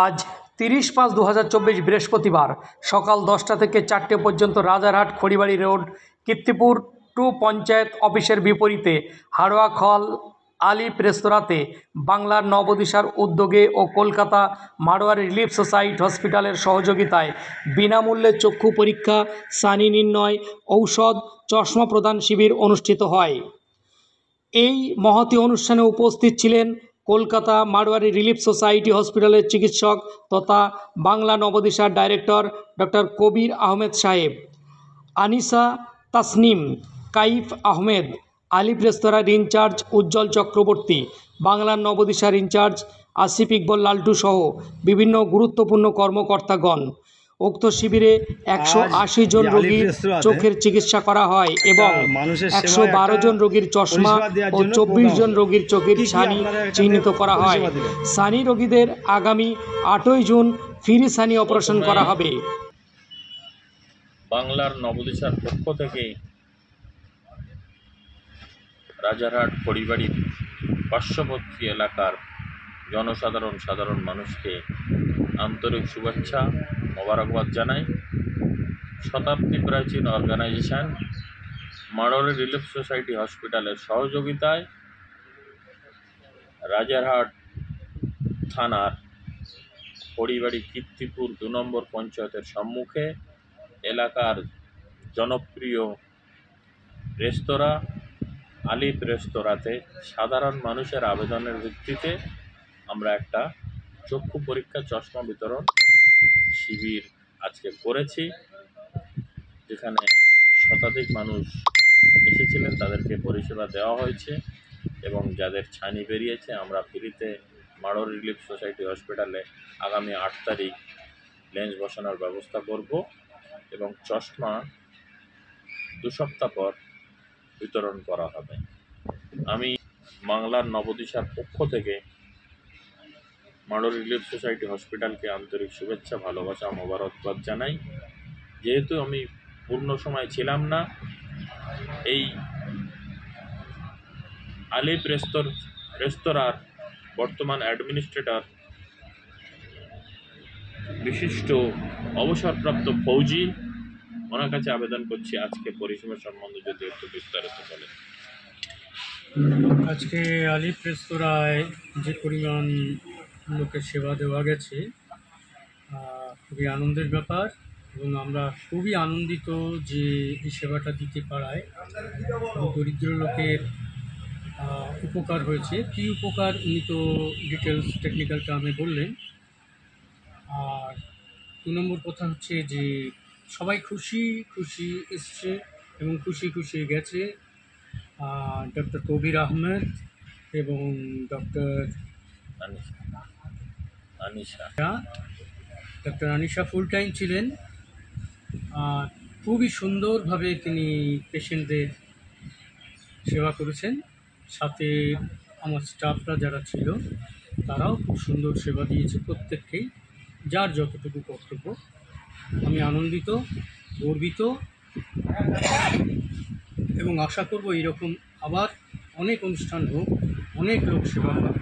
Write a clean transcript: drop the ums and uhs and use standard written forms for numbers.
আজ 30/5/2024 বৃহস্পতিবার সকাল 10টা থেকে 4টে পর্যন্ত রাজারহাট খড়িবাড়ি রোড কীর্তিপুর 2 পঞ্চায়েত অফিসের বিপরীতে হাড়োয়াখল আলিফ রেস্তোরাঁতে বাংলার নবদিশার উদ্যোগে ও কলকাতা মাড়োয়ারি রিলিফ সোসাইটি হসপিটালের সহযোগিতায় বিনামূল্যে চক্ষু পরীক্ষা, ছানি নির্ণয়, ঔষধ, চশমা প্রদান শিবির অনুষ্ঠিত হয়। এই মহতী অনুষ্ঠানে উপস্থিত ছিলেন কলকাতা মাড়োয়ারি রিলিফ সোসাইটি হসপিটালের চিকিৎসক তথা বাংলা নবদিশার ডাইরেক্টর ডক্টর কবির আহমেদ সাহেব, আনিসা তাসনিম, কাইফ আহমেদ, আলিফ রেস্তোরাঁর ইনচার্জ উজ্জ্বল চক্রবর্তী, বাংলার নবদিশার ইনচার্জ আসিফ ইকবল লালটু সহ বিভিন্ন গুরুত্বপূর্ণ কর্মকর্তাগণ। উক্ত শিবিরে 180 জন রোগীর চোখের চিকিৎসা করা হয় এবং 112 জন রোগীর চশমা ও 24 জন রোগীর চোখের ছানি চিহ্নিত করা হয়। ছানি রোগীদের আগামী 8ই জুন ফ্রি ছানি অপারেশন করা হবে। বাংলার নবদিশার পক্ষ থেকে রাজারহাট খড়িবাড়ির পার্শ্ববর্তী এলাকার সাধারণ মানুষকে আন্তরিক শুভেচ্ছা মোবারকবাদ জানাই। শতাব্দী প্রাচীন অর্গানাইজেশন মাড়োয়ারি রিলিফ সোসাইটি হসপিটালের সহযোগিতায় রাজারহাট থানার খড়িবাড়ি কীর্তিপুর 2 নম্বর পঞ্চায়েতের সম্মুখে এলাকার জনপ্রিয় রেস্তোরাঁ আলিফ রেস্তোরাঁতে সাধারণ মানুষের আবেদনের ভিত্তিতে আমরা একটা চক্ষু পরীক্ষা চশমা বিতরণ শিবির আজকে করেছি, যেখানে শতাধিক মানুষ এসেছিলেন, তাদেরকে পরিষেবা দেওয়া হয়েছে এবং যাদের ছানি বেরিয়েছে আমরা ফ্রিতে মাড়োয়ারি রিলিফ সোসাইটি হসপিটালে আগামী 8 তারিখ লেন্স বসানোর ব্যবস্থা করব এবং চশমা 2 সপ্তাহ পর বিতরণ করা হবে। আমি বাংলার নবদিশার পক্ষ থেকে মাড়োয়ারি রিলিফ সোসাইটি হসপিটালকে আন্তরিক শুভেচ্ছা, ভালোবাসা, মোবারকবাদ জানাই। যেহেতু আমি পূর্ণ সময় ছিলাম না, এই আলিফ রেস্তোরাঁর বর্তমান অ্যাডমিনিস্ট্রেটর বিশিষ্ট অবসরপ্রাপ্ত ফৌজি, ওনার কাছে আবেদন করছি আজকে পরিষেবা সম্বন্ধে যদি একটু বিস্তারিত বলেন। আজকে আলিফ রেস্তোরাঁয় যে পরিমাণ লোকের সেবা দেওয়া গেছে খুবই আনন্দের ব্যাপার এবং আমরা খুবই আনন্দিত যে এই সেবাটা দিতে পারায় দরিদ্র লোকের উপকার হয়েছে। কী উপকার উনি তো ডিটেলস টেকনিক্যাল টার্মে বললেন। আর 2 নম্বর কথা হচ্ছে যে সবাই খুশি এসছে এবং খুশি গেছে। ডক্টর কবির আহমেদ এবং ডক্টর আনিশা ফুল টাইম ছিলেন। খুবই সুন্দরভাবে তিনি পেশেন্টদের সেবা করেছেন। সাথে আমার স্টাফরা যারা ছিল তারাও খুব সুন্দর সেবা দিয়েছে প্রত্যেককেই, যার যতটুকু কর্তব্য। আমি আনন্দিত, গর্বিত এবং আশা করব এইরকম আবার অনেক অনুষ্ঠান হোক, অনেক লোক সেবা হোক।